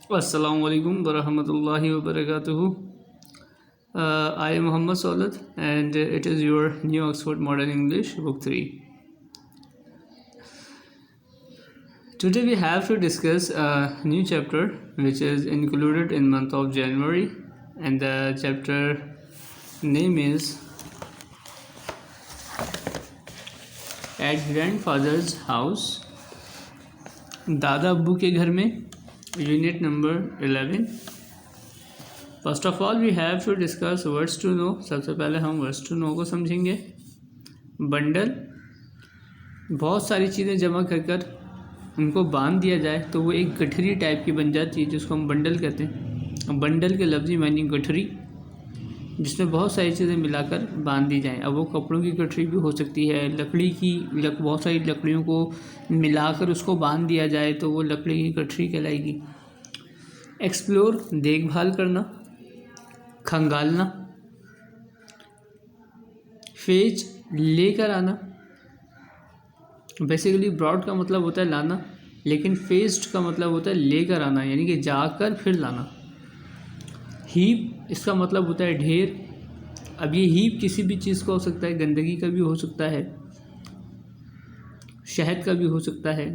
Assalamu alaikum warahmatullahi wabarakatuh. I am Muhammad Solat and it is your New Oxford Modern English Book 3. Today we have to discuss a new chapter which is included in month of January, and the chapter name is At Grandfather's House, दादा अब्बू के घर में, unit number 11. First of all we have to discuss words to know. सबसे पहले हम words to no को समझेंगे. बंडल, बहुत सारी चीज़ें जमा कर कर उनको बांध दिया जाए तो वो एक गठरी टाइप की बन जाती है जिसको हम बंडल कहते हैं. बंडल के लफ्ज़ी मानी गठरी, जिसमें बहुत सारी चीज़ें मिलाकर बांध दी जाएं. अब वो कपड़ों की गठरी भी हो सकती है, लकड़ी की बहुत सारी लकड़ियों को मिलाकर उसको बांध दिया जाए तो वो लकड़ी की गठरी कहलाएगी. एक्सप्लोर, देखभाल करना, खंगालना. फेच, लेकर आना. बेसिकली ब्रॉड का मतलब होता है लाना, लेकिन फेस्ड का मतलब होता है लेकर आना, यानी कि जाकर फिर लाना. हीप, इसका मतलब होता है ढेर. अब ये हीप किसी भी चीज़ का हो सकता है, गंदगी का भी हो सकता है, शहद का भी हो सकता है,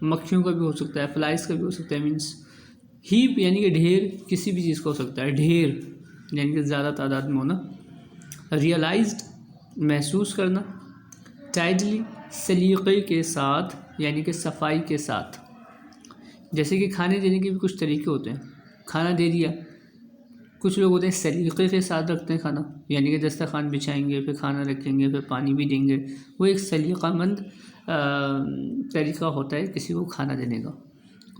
मक्खियों का भी हो सकता है, फ्लाइज का भी हो सकता है. मीन्स हीप यानी कि ढेर किसी भी चीज़ का हो सकता है. ढेर यानी कि ज़्यादा तादाद में होना. रियलाइज्ड, महसूस करना. टाइडली, सलीक़े के साथ यानी कि सफाई के साथ. जैसे कि खाने देने के भी कुछ तरीके होते हैं. खाना दे दिया, कुछ लोग होते हैं सलीक़े के साथ रखते हैं खाना, यानी कि दस्तरखान बिछाएंगे, फिर खाना रखेंगे, फिर पानी भी देंगे. वो एक सलीक़ामंद तरीका होता है किसी को खाना देने का.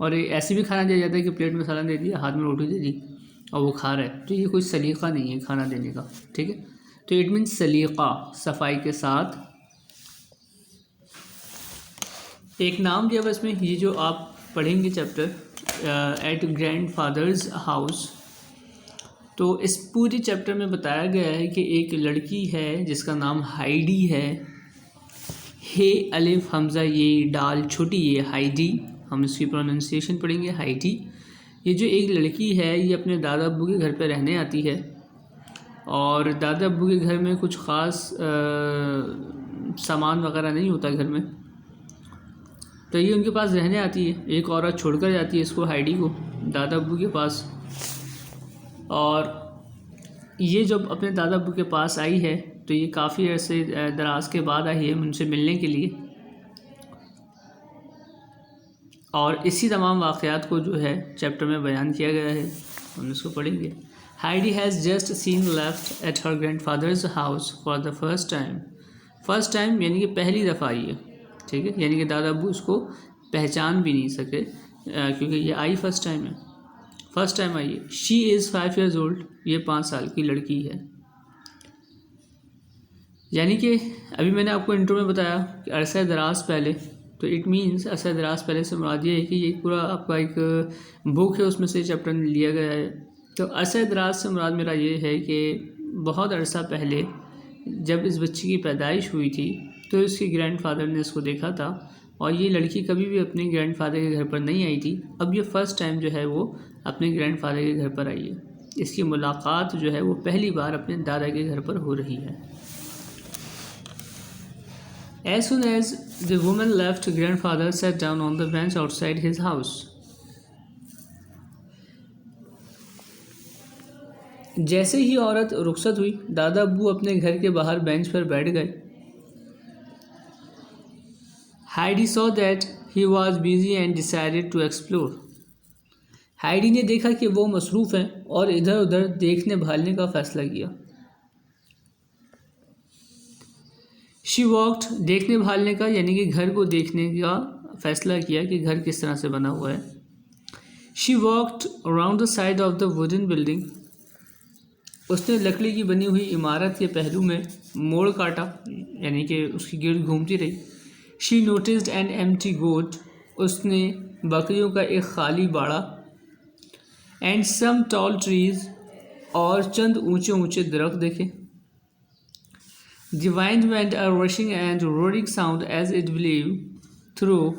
और ऐसे भी खाना दिया जाता है कि प्लेट में सालन दे दिया, हाथ में रोटी दे दी और वो खा रहा है, तो ये कोई सलीक़ा नहीं है खाना देने का. ठीक है, तो इट मीन्स सलीक़ा, सफाई के साथ. एक नाम दिया बस में, ये जो आप पढ़ेंगे चैप्टर एट ग्रैंडफादर्स हाउस, तो इस पूरी चैप्टर में बताया गया है कि एक लड़की है जिसका नाम हाइडी है. हे अलिफ हमज़ा ये डाल छोटी ये हाइडी, हम इसकी प्रोनाउंसिएशन पढ़ेंगे हाइडी. ये जो एक लड़की है ये अपने दादा अब्बू के घर पे रहने आती है, और दादा अब्बू के घर में कुछ ख़ास सामान वगैरह नहीं होता घर में, तो ये उनके पास रहने आती है. एक औरत छोड़कर जाती है इसको, हाइडी को, दादा अब्बू के पास. और ये जब अपने दादा अब्बू के पास आई है तो ये काफ़ी ऐसे दराज के बाद आई है उनसे मिलने के लिए. और इसी तमाम वाक़यात को जो है चैप्टर में बयान किया गया है, हम इसको पढ़ेंगे. Heidi has just seen left at her grandfathers house for the first time. First time यानी कि पहली दफ़ा आई है. ठीक है, यानी कि दादा अब्बू इसको पहचान भी नहीं सके क्योंकि ये आई फर्स्ट टाइम है. फर्स्ट टाइम आई है. शी इज़ 5 years old, ये 5 साल की लड़की है. यानी कि अभी मैंने आपको इंट्रो में बताया कि अरसा दराज पहले, तो इट मीन्स अरसा दराज पहले से मुराद ये है कि ये पूरा आपका एक बुक है, उसमें से चैप्टर लिया गया है. तो अरसा दराज से मुराद मेरा ये है कि बहुत अरसा पहले जब इस बच्ची की पैदाइश हुई थी तो इसके ग्रैंडफादर ने इसको देखा था, और ये लड़की कभी भी अपने ग्रैंडफादर के घर पर नहीं आई थी. अब ये फ़र्स्ट टाइम जो है वो अपने ग्रैंडफादर के घर पर आई है. इसकी मुलाकात जो है वो पहली बार अपने दादा के घर पर हो रही है. As soon as the woman left, grandfather sat down on the bench outside his house. जैसे ही औरत रुखसत हुई, दादा अब्बू अपने घर के बाहर बेंच पर बैठ गए. Heidi saw that he was busy and decided to explore. Heidi ने देखा कि वो मसरूफ़ हैं और इधर उधर देखने भालने का फ़ैसला किया. शी वॉक्ड, देखने भालने का यानी कि घर को देखने का फ़ैसला किया कि घर किस तरह से बना हुआ है. She walked around the side of the wooden building. उसने लकड़ी की बनी हुई इमारत के पहलू में मोड़ काटा, यानी कि उसकी गिर्द घूमती रही. शी नोटिस्ड एन एम्प्टी गोट, उसने बकरियों का एक खाली बाड़ा. एंड सम टॉल ट्रीज, और चंद ऊंचे ऊंचे दरख्त देखे. The wind went a rushing and roaring sound as it blew through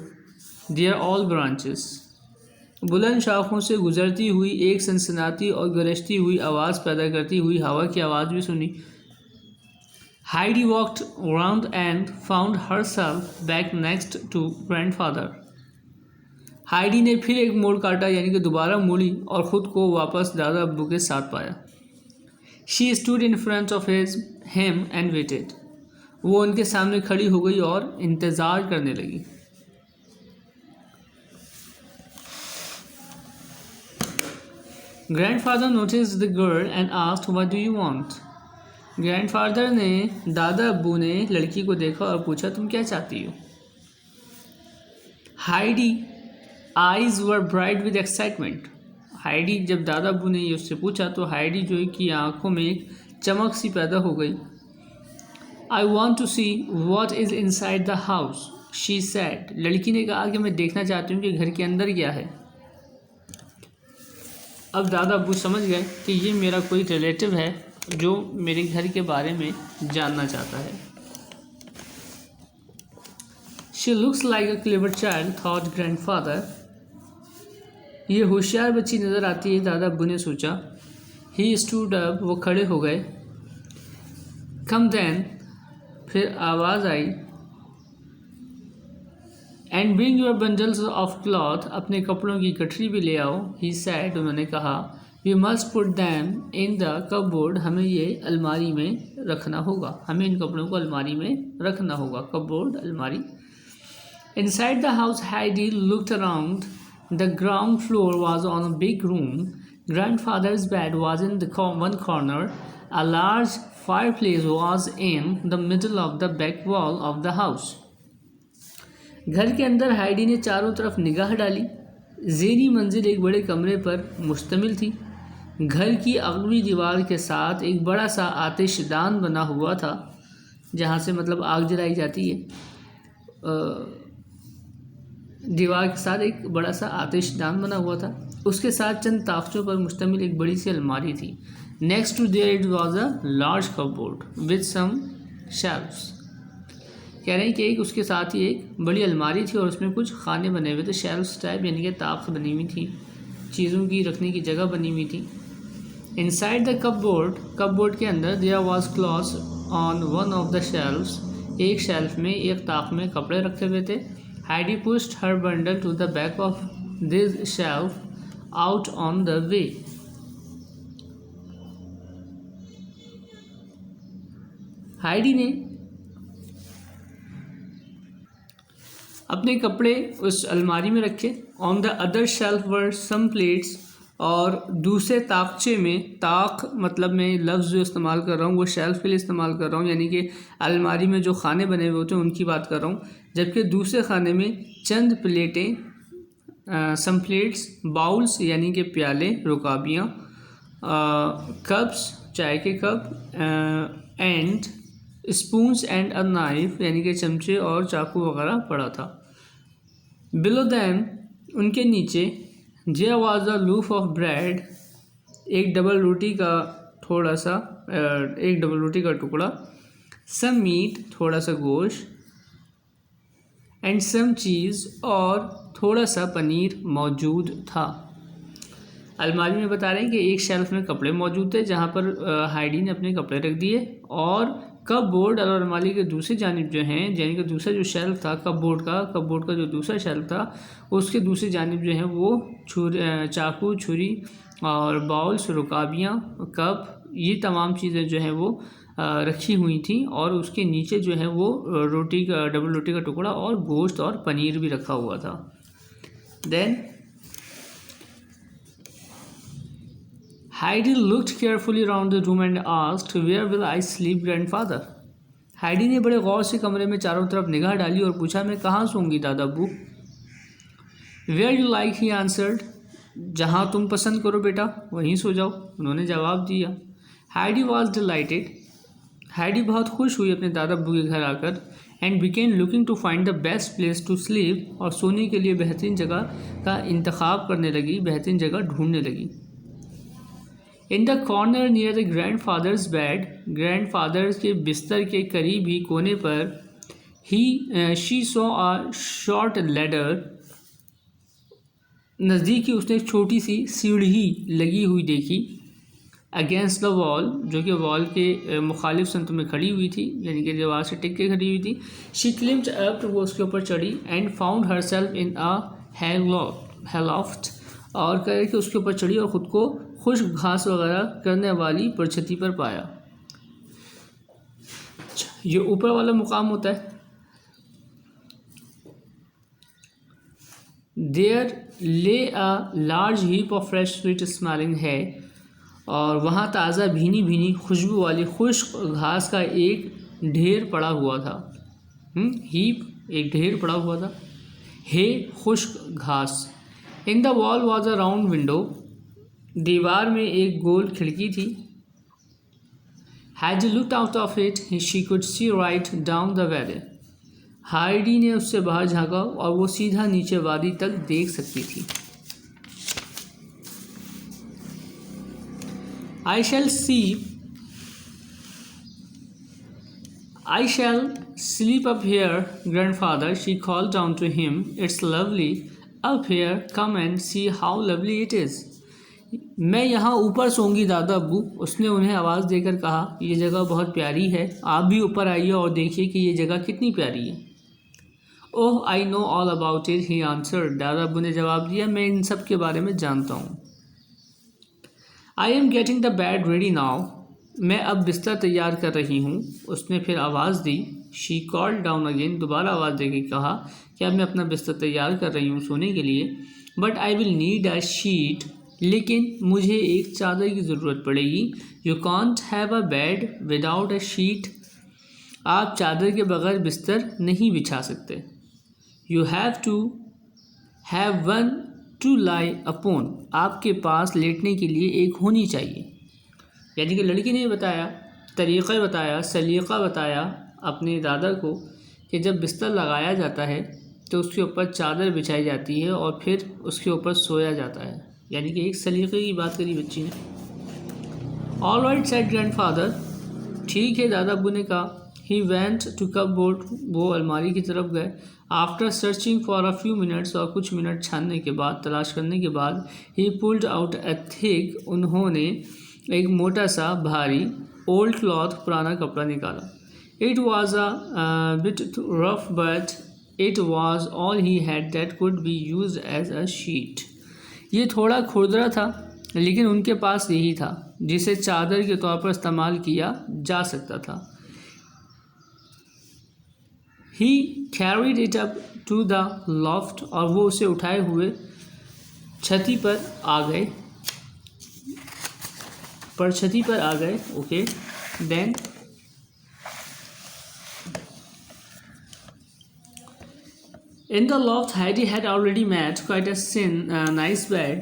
their all branches. बुलंद शाखों से गुजरती हुई एक सनसनाती और गरजती हुई आवाज़ पैदा करती हुई हवा की आवाज़ भी सुनी। Heidi walked round and found herself back next to grandfather. Heidi ने फिर एक मोड़ काटा, यानी कि दोबारा मुड़ी और ख़ुद को वापस दादा अब्बू के साथ पाया। She stood in front of him and waited. वो उनके सामने खड़ी हो गई और इंतज़ार करने लगी। Grandfather noticed the girl and asked what do you want. Grandfather ने, दादा अब्बू ने लड़की को देखा और पूछा, तुम क्या चाहती हो? Heidi eyes were bright with excitement. Heidi, जब दादा अब्बू ने ये उससे पूछा तो हाइडी जो है कि आंखों में एक चमक सी पैदा हो गई। I want to see what is inside the house, she said. लड़की ने कहा कि मैं देखना चाहती हूँ कि घर के अंदर क्या है। अब दादा अब्बू समझ गए कि ये मेरा कोई रिलेटिव है जो मेरे घर के बारे में जानना चाहता है। She looks like a clever child thought grandfather. ये होशियार बच्ची नज़र आती है, दादा अब्बू ने सोचा। ही स्टूड अप, वो खड़े हो गए। कम देन, फिर आवाज़ आई, and bring your bundles of cloth, अपने कपड़ों की गठरी भी ले आओ। ही सैड, उन्होंने कहा। We must put them in the cupboard, हमें ये अलमारी में रखना होगा, हमें इन कपड़ों को अलमारी में रखना होगा। कपबोर्ड, अलमारी। Inside the house Heidi looked around. The ground floor was on a big room. Grandfathers bed was in the one corner. A large fireplace was in the middle of the back wall of the house. घर के अंदर Heidi ने चारों तरफ निगाह डाली। ज़ेनी मंजिल एक बड़े कमरे पर मुश्तमिल थी। घर की अगली दीवार के साथ एक बड़ा सा आतिशदान बना हुआ था, जहाँ से मतलब आग जलाई जाती है। दीवार के साथ एक बड़ा सा आतिशदान बना हुआ था। उसके साथ चंद ताख्तों पर मुश्तमिल एक बड़ी सी अलमारी थी। Next to there it was a large cupboard with some shelves. कह रहे हैं कि एक उसके साथ ही एक बड़ी अलमारी थी और उसमें कुछ खाने बने हुए थे, शेल्फ्स टाइप, यानी कि ताख्त बनी हुई थी, चीज़ों की रखने की जगह बनी हुई थी। इनसाइड द कपबोर्ड के अंदर there was clothes on one of the shelves, एक शेल्फ में, एक ताक में कपड़े रखे हुए थे। Heidi pushed her bundle to the back of this shelf out on the way. Heidi ने अपने कपड़े उस अलमारी में रखे। On the other shelf were some plates, और दूसरे ताकचे में, ताक मतलब मैं लफ्ज़ जो इस्तेमाल कर रहा हूँ वो शेल्फ के लिए इस्तेमाल कर रहा हूँ, यानी कि अलमारी में जो खाने बने हुए होते हैं उनकी बात कर रहा हूँ। जबकि दूसरे खाने में चंद प्लेटें, सम प्लेट्स, बाउल्स यानी कि प्याले, रुकाबियाँ, कप्स, चाय के cup, and spoons and a knife यानी कि चमचे और चाकू वगैरह पड़ा था। बिलो दैम, उनके नीचे, there was a loaf of bread, एक डबल रोटी का टुकड़ा, सम मीट, थोड़ा सा गोश्त, एंड सम चीज़, और थोड़ा सा पनीर मौजूद था। अलमारी में बता रहे हैं कि एक शेल्फ में कपड़े मौजूद थे जहाँ पर हाइडी ने अपने कपड़े रख दिए, और कपबोर्ड और अलमारी के दूसरी जानिब जो हैं, यानी कि दूसरा जो शेल्फ था कपबोर्ड का जो दूसरा शेल्फ था उसके दूसरी जानिब जो है वो चाकू, छुरी और बाउल्स, रुकाबियाँ, कप, ये तमाम चीज़ें जो हैं वो रखी हुई थी, और उसके नीचे जो है वो डबल रोटी का टुकड़ा और गोश्त और पनीर भी रखा हुआ था। Then Heidi looked carefully around the room and asked, "Where will I sleep, grandfather?" Heidi ने बड़े गौर से कमरे में चारों तरफ निगाह डाली और पूछा, मैं कहाँ सोऊंगी दादा अब्बू? Where you like, he answered. जहाँ तुम पसंद करो बेटा, वहीं सो जाओ, उन्होंने जवाब दिया। Heidi was delighted. हाइडी बहुत खुश हुई अपने दादा अब्बू के घर आकर, and began looking to find the best place to sleep, और सोने के लिए बेहतरीन जगह का इंतखाब करने लगी, बेहतरीन जगह ढूंढने लगी। In the corner near the grandfathers bed, grandfathers के बिस्तर के करीब ही कोने पर, she saw a short ladder, नज़दीक ही उसने एक छोटी सी सीढ़ी लगी हुई देखी अगेंस्ट द वॉल, जो कि वॉल के मुखालिफ संत में खड़ी हुई थी, यानी कि दीवार से टिक के खड़ी हुई थी। शी क्लिम्ड अप, वो उसके ऊपर चढ़ी, and found herself in a hayloft, और कह कि उसके ऊपर चढ़ी और ख़ुद को खुश्क घास वगैरह करने वाली परछती पर पाया। ये ऊपर वाला मुकाम होता है। देयर ले a large heap of fresh sweet smelling है, और वहाँ ताज़ा भीनी भीनी खुशबू वाली खुश्क घास का एक ढेर पड़ा हुआ था। हीप एक ढेर पड़ा हुआ था। हे खुश्क घास। In the wall was a round window, दीवार में एक गोल खिड़की थी। Had looked out of it she could see write down the valley. Heidi ने उससे बाहर झांका और वो सीधा नीचे वादी तक देख सकती थी। I shall sleep up here, grandfather, she called down to him. It's lovely up here. Come and see how lovely it is. मैं यहाँ ऊपर सोऊंगी दादा अब्बू, उसने उन्हें आवाज़ देकर कहा। ये जगह बहुत प्यारी है, आप भी ऊपर आइए और देखिए कि ये जगह कितनी प्यारी है। Oh I know all about it, he answered. दादा अब्बू ने जवाब दिया, मैं इन सब के बारे में जानता हूँ। I am getting the bed ready now, मैं अब बिस्तर तैयार कर रही हूँ, उसने फिर आवाज़ दी। शी कॉल्ड डाउन अगेन, दोबारा आवाज़ देकर कहा कि अब मैं अपना बिस्तर तैयार कर रही हूँ सोने के लिए। But I will need a sheet, लेकिन मुझे एक चादर की ज़रूरत पड़ेगी। You can't have a bed without a sheet, आप चादर के बगैर बिस्तर नहीं बिछा सकते। You have to have one to lie upon, आपके पास लेटने के लिए एक होनी चाहिए। यानी कि लड़की ने बताया, तरीक़ा बताया, सलीक़ा बताया अपने दादा को कि जब बिस्तर लगाया जाता है तो उसके ऊपर चादर बिछाई जाती है और फिर उसके ऊपर सोया जाता है। यानी कि एक सलीक़े की बात करी बच्ची ने। ऑल राइट सेड ग्रैंडफादर, ठीक है दादा अब्बू ने कहा। ही वेंट टू कपबोर्ड, वो अलमारी की तरफ गए। After searching for a few minutes, और कुछ मिनट छानने के बाद, तलाश करने के बाद, ही पुल्ड आउट अ थिक, उन्होंने एक मोटा सा भारी ओल्ड क्लॉथ, पुराना कपड़ा निकाला। It was a bit rough but it was all he had that could be used as a sheet. ये थोड़ा खुरदरा था, लेकिन उनके पास यही था जिसे चादर के तौर पर इस्तेमाल किया जा सकता था। He carried it up to the loft, और वो उसे उठाए हुए छती पर आ गए। Okay, then in the loft Heidi had already made quite a nice bed.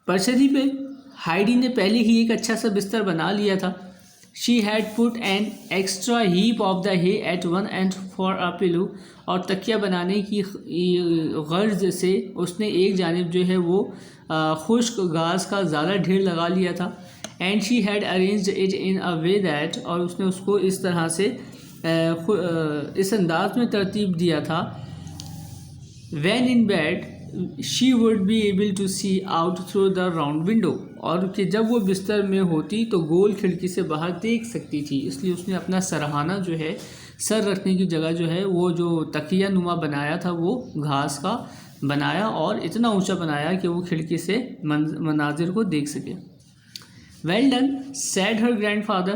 परछती पे हाइडी ने पहले ही एक अच्छा सा बिस्तर बना लिया था। She had put an extra heap of the hay at one end for a pillow, और तकिया बनाने की गर्ज से उसने एक जानिब जो है वो खुश्क घास का ज़्यादा ढेर लगा लिया था। And she had arranged it in a way that, और उसने उसको इस तरह से इस अंदाज में तरतीब दिया था। When in bed, she would be able to see out through the round window, और कि जब वो बिस्तर में होती तो गोल खिड़की से बाहर देख सकती थी। इसलिए उसने अपना सरहाना जो है, सर रखने की जगह जो है, वो जो तकिया नुमा बनाया था वो घास का बनाया, और इतना ऊंचा बनाया कि वो खिड़की से मनाजिर को देख सके। Well done, said her grandfather.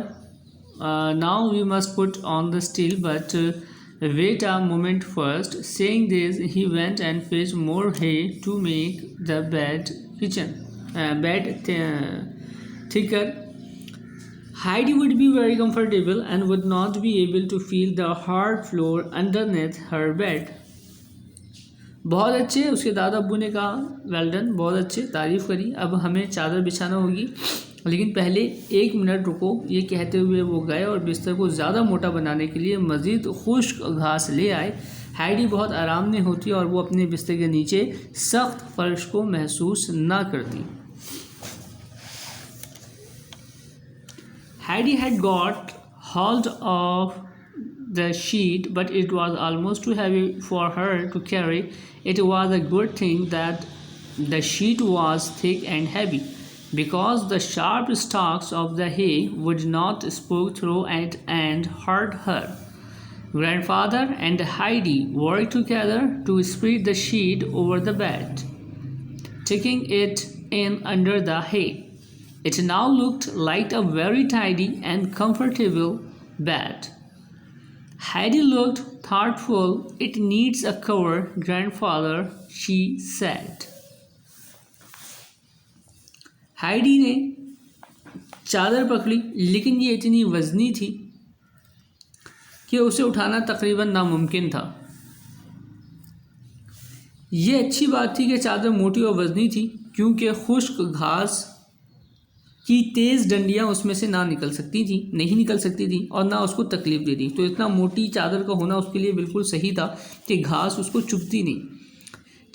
Now we must put on the steel, but wait a moment first. Saying this, he went and fetched more hay to make the bed thicker. Heidi would be very comfortable and would not be able to feel the hard floor underneath her bed. बहुत अच्छे, उसके दादा अब्बू ने कहा well done, बहुत अच्छे, तारीफ़ करी। अब हमें चादर बिछाना होगी, लेकिन पहले 1 मिनट रुको। ये कहते हुए वो गए और बिस्तर को ज़्यादा मोटा बनाने के लिए मज़ीद खुश्क घास ले आए। हाइडी बहुत आराम में होती और वो अपने बिस्तर के नीचे सख्त फर्श को महसूस ना करती। Heidi had got hold of the sheet, but it was almost too heavy for her to carry. It was a good thing that the sheet was thick and heavy, because the sharp stalks of the hay would not spoke through it and hurt her. Grandfather and Heidi worked together to spread the sheet over the bed, taking it in under the hay. It now looked like a very tidy and comfortable bed. Heidi looked thoughtful. It needs a cover, grandfather, she said. Heidi ने चादर पकड़ी, लेकिन ये इतनी वज़नी थी कि उसे उठाना तकरीबन नामुमकिन था। ये अच्छी बात थी कि चादर मोटी और वज़नी थी, क्योंकि खुश्क घास की तेज़ डंडियाँ उसमें से नहीं निकल सकती थी और ना उसको तकलीफ़ देती। तो इतना मोटी चादर का होना उसके लिए बिल्कुल सही था कि घास उसको चुभती नहीं।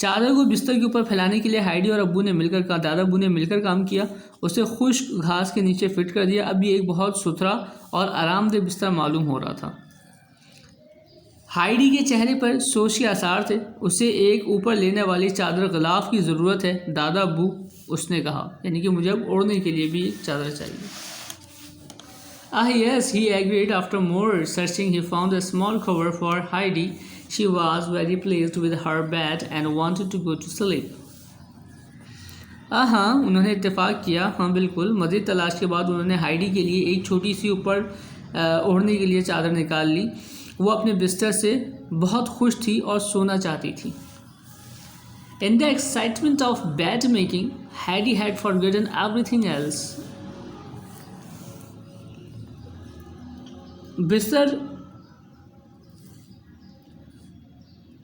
चादर को बिस्तर के ऊपर फैलाने के लिए हाइडी और दादा अब्बू ने मिलकर काम किया। उसे खुश्क घास के नीचे फिट कर दिया। अब ये एक बहुत सुथरा और आरामदेह बिस्तर मालूम हो रहा था। हाइडी के चेहरे पर सोच के आसार थे। उसे एक ऊपर लेने वाली चादर गिलाफ की ज़रूरत है, दादा अब्बू, उसने कहा, यानी कि मुझे अब ओढ़ने के लिए भी चादर चाहिए। Yes, he agreed. After more searching, he found a small cover for Heidi. She was very pleased with her bed and wanted to go to sleep. हाँ, उन्होंने इत्तेफाक किया। हाँ बिल्कुल, मज़ीद तलाश के बाद उन्होंने हाइडी के लिए एक छोटी सी ऊपर ओढ़ने के लिए चादर निकाल ली। वो अपने बिस्तर से बहुत खुश थी और सोना चाहती थी। In the excitement of bed making, Heidi had forgotten everything else. बिस्तर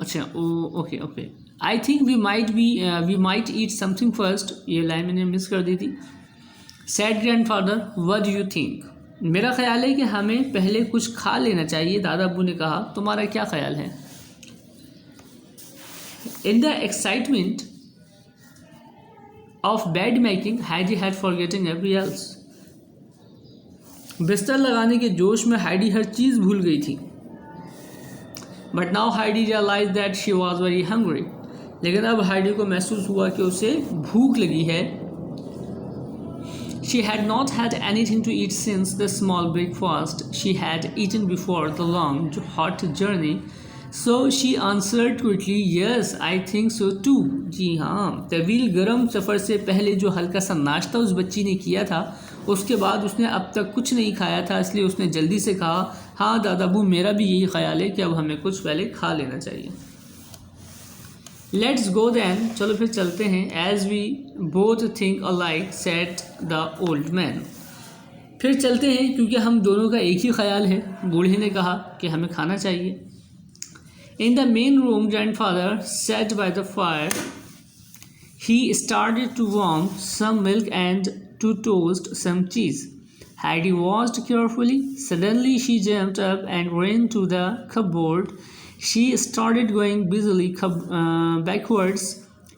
अच्छा okay I think we might eat something first. ये लाइन मैंने मिस कर दी थी। Said grandfather, what do you think? मेरा ख्याल है कि हमें पहले कुछ खा लेना चाहिए, दादा अब्बू ने कहा। तुम्हारा क्या ख्याल है? In the excitement of bed making, Heidi had forgotten every else. बिस्तर लगाने के जोश में हाइडी हर चीज़ भूल गई थी। But now Heidi realize that she was very hungry. लेकिन अब हाइडी को महसूस हुआ कि उसे भूख लगी है। She had not had anything to eat since the small breakfast she had eaten before the long, hot journey. So she answered quickly, "Yes, I think so too." जी हाँ, तवील गर्म सफ़र से पहले जो हल्का सा नाश्ता उस बच्ची ने किया था, उसके बाद उसने अब तक कुछ नहीं खाया था, इसलिए उसने जल्दी से कहा, हाँ दादा अब्बू, मेरा भी यही ख्याल है कि अब हमें कुछ पहले खा लेना चाहिए। लेट्स गो दैन, चलो फिर चलते हैं। As we both think alike, said the old man. फिर चलते हैं क्योंकि हम दोनों का एक ही ख्याल है, बूढ़े ने कहा कि हमें खाना चाहिए। In the main room, grandfather sat by the fire. He started to warm some milk and to toast some cheese. Heidi watched carefully. Suddenly she jumped up and ran to the cupboard. She started going busily backwards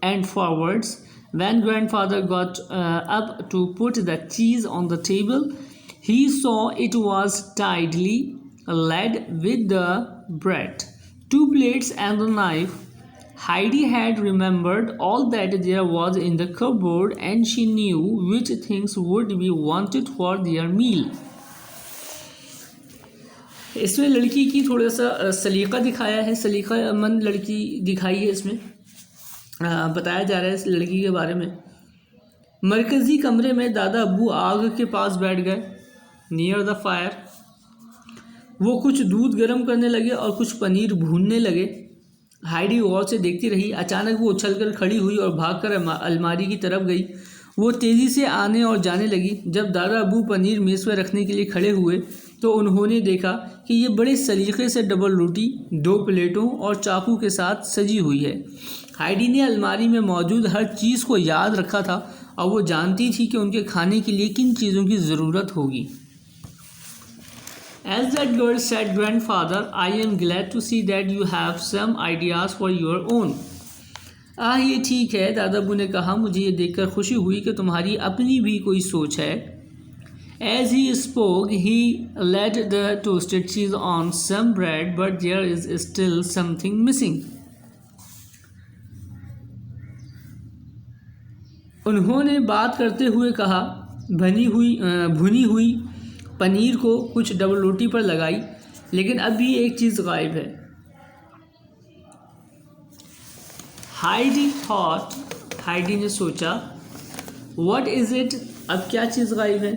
and forwards. When grandfather got up to put the cheese on the table, he saw it was tidily laid with the bread, 2 plates and a knife. Heidi had remembered all that there was in the cupboard, and she knew which things would be wanted for their meal. इसमें लड़की की थोड़ा सा सलीका दिखाया है, सलीकामंद लड़की दिखाई है। इसमें बताया जा रहा है इस लड़की के बारे में। मरकज़ी कमरे में दादा अब्बू आग के पास बैठ गए, नियर द फायर। वो कुछ दूध गर्म करने लगे और कुछ पनीर भूनने लगे। हाइडी गौर से देखती रही। अचानक वो उछलकर खड़ी हुई और भागकर अलमारी की तरफ गई। वो तेज़ी से आने और जाने लगी। जब दादा अब्बू पनीर मेज़ पर रखने के लिए खड़े हुए तो उन्होंने देखा कि ये बड़े सलीके से डबल रोटी 2 प्लेटों और चाकू के साथ सजी हुई है। हाइडी ने अलमारी में मौजूद हर चीज़ को याद रखा था और वो जानती थी कि उनके खाने के लिए किन चीज़ों की ज़रूरत होगी। As that girl said, grandfather, I am glad to see that you have some ideas for your own. ये ठीक है, दादा अब्बू ने कहा। मुझे ये देखकर खुशी हुई कि तुम्हारी अपनी भी कोई सोच है। As he spoke, he laid the toasted cheese on some bread, but there is still something missing. उन्होंने बात करते हुए कहा, भुनी हुई पनीर को कुछ डबल रोटी पर लगाई, लेकिन अब भी एक चीज़ गायब है. हाइडी ने सोचा, What is it? अब क्या चीज़ गायब है?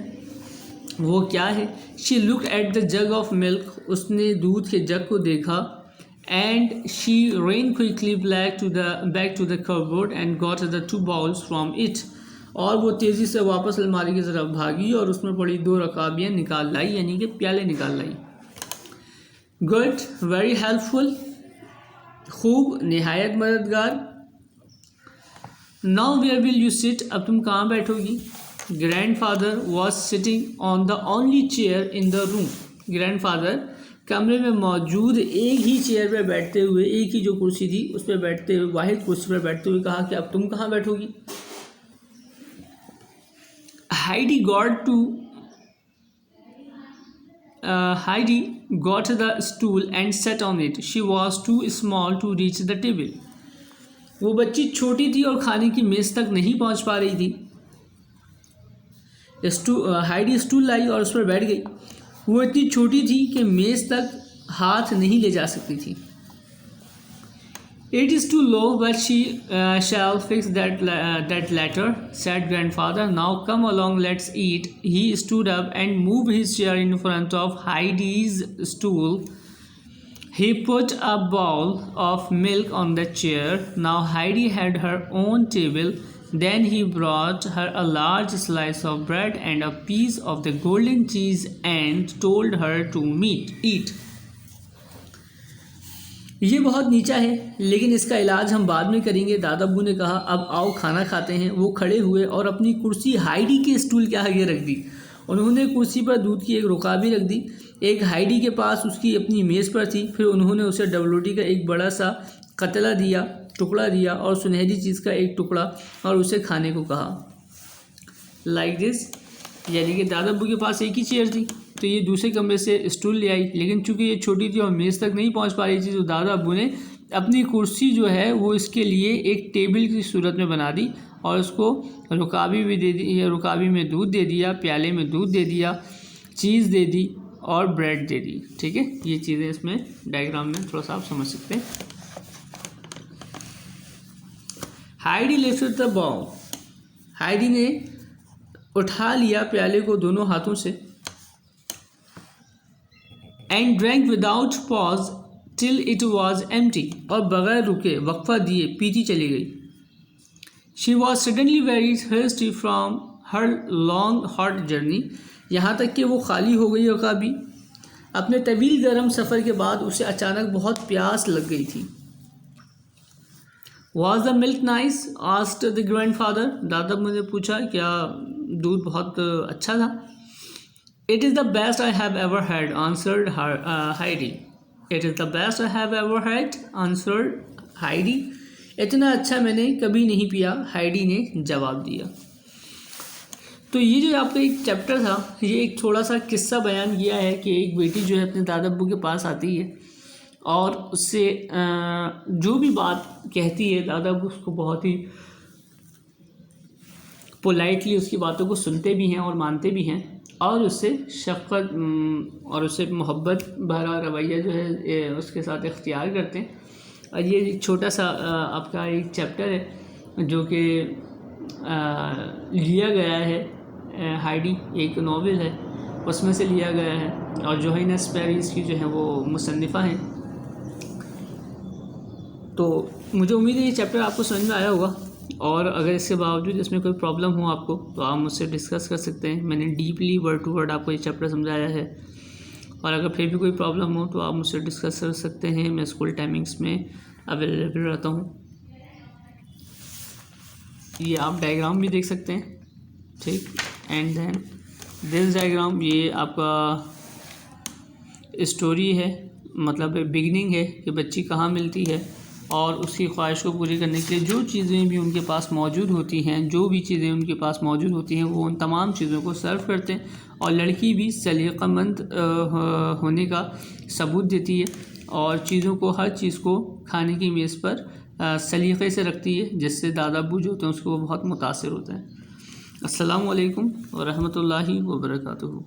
वो क्या है? She looked at the jug of milk. उसने दूध के जग को देखा. And she ran quickly back to the cupboard and got the 2 bowls from it. और वो तेज़ी से वापस अलमारी की तरफ भागी और उसमें पड़ी 2 रकाबियाँ निकाल लाई, यानी कि प्याले निकाल लाई. Good, very helpful. खूब, निहायत मददगार. Now where will you sit? अब तुम कहाँ बैठोगी? Grandfather was sitting on the only chair in the room. Grandfather कमरे में मौजूद एक ही चेयर पर बैठते हुए, एक ही जो कुर्सी थी उस पर बैठते हुए, वाहिद कुर्सी पर बैठते हुए कहा कि अब तुम कहाँ बैठोगी? Heidi got the stool and sat on it. She was too small to reach the table. वो बच्ची छोटी थी और खाने की मेज़ तक नहीं पहुंच पा रही थी. हाइडी स्टूल लाई और उस पर बैठ गई. वो इतनी छोटी थी कि मेज़ तक हाथ नहीं ले जा सकती थी. It is too low, but she shall fix that later, said grandfather. Now come along, let's eat. He stood up and moved his chair in front of Heidi's stool. He put a bowl of milk on the chair. Now Heidi had her own table. Then he brought her a large slice of bread and a piece of the golden cheese and told her to eat. ये बहुत नीचा है, लेकिन इसका इलाज हम बाद में करेंगे. दादा अब्बू ने कहा, अब आओ खाना खाते हैं. वो खड़े हुए और अपनी कुर्सी हाइडी के स्टूल के आगे रख दी. उन्होंने कुर्सी पर दूध की एक रुकाबी रख दी. एक हाइडी के पास उसकी अपनी मेज़ पर थी. फिर उन्होंने उसे डबल रोटी का एक बड़ा सा टुकड़ा दिया और सुनहरी चीज़ का एक टुकड़ा और उसे खाने को कहा. लाइक दिस, यानी कि दादा अब्बू के पास एक ही चेयर थी तो ये दूसरे कमरे से स्टूल ले आई, लेकिन चूंकि ये छोटी थी और मेज़ तक नहीं पहुंच पा रही थी तो दादा अब्बू ने अपनी कुर्सी जो है वो इसके लिए एक टेबल की सूरत में बना दी और उसको रुकाबी भी दे दी. रुकाबी में दूध दे दिया, प्याले में दूध दे दिया, चीज़ दे दी और ब्रेड दे दी. ठीक है, ये चीज़ें इसमें डायग्राम में थोड़ा सा आप समझ सकते हैं. Heidi lifted the bowl. Heidi ने उठा लिया प्याले को दोनों हाथों से. And drank without pause till it was empty. और बगैर रुके, वक्फा दिए, पीती चली गई. She was suddenly very thirsty from her long hot journey. यहाँ तक कि वो खाली हो गई रकाबी. अपने तवील गर्म सफ़र के बाद उसे अचानक बहुत प्यास लग गई थी. Was the milk nice? Asked the grandfather. दादा मुझे पूछा, क्या दूध बहुत अच्छा था? It is the best I have ever had, answered Heidi. It is the best I have ever had, answered Heidi. इतना अच्छा मैंने कभी नहीं पिया, हाइडी ने जवाब दिया. तो ये जो आपका एक चैप्टर था, ये एक थोड़ा सा किस्सा बयान किया है कि एक बेटी जो है अपने दादा अब्बू के पास आती है और उससे जो भी बात कहती है दादा अब्बू उसको बहुत ही पोलाइटली उसकी बातों को सुनते भी हैं और मानते भी हैं और उससे शफ़क़त और उससे मोहब्बत भरा रवैया जो है उसके साथ इख्तियार करते हैं. और ये एक छोटा सा आपका एक चैप्टर है जो कि लिया गया है, हाइडी एक नॉवेल है उसमें से लिया गया है और जोहाना स्पैरिस की जो है वो मुसन्निफ़ा हैं. तो मुझे उम्मीद है ये चैप्टर आपको समझ में आया होगा और अगर इसके बावजूद इसमें कोई प्रॉब्लम हो आपको तो आप मुझसे डिस्कस कर सकते हैं. मैंने डीपली वर्ड टू वर्ड आपको ये चैप्टर समझाया है और अगर फिर भी कोई प्रॉब्लम हो तो आप मुझसे डिस्कस कर सकते हैं. मैं स्कूल टाइमिंग्स में अवेलेबल रहता हूँ. ये आप डायग्राम भी देख सकते हैं. ठीक, एंड देन दिस डायग्राम ये आपका स्टोरी है, मतलब बिगनिंग है कि बच्ची कहाँ मिलती है और उसकी ख्वाहिश को पूरी करने के लिए जो चीज़ें भी उनके पास मौजूद होती हैं, जो भी चीज़ें उनके पास मौजूद होती हैं वो उन तमाम चीज़ों को सर्व करते हैं और लड़की भी सलीक़ामंद होने का सबूत देती है और चीज़ों को, हर चीज़ को खाने की मेज़ पर सलीक़े से रखती है, जिससे दादा अब्बू जो होते हैं उसको बहुत मुतासिर होते हैं। अस्सलामु अलैकुम व रहमतुल्लाहि व बरकातुहू।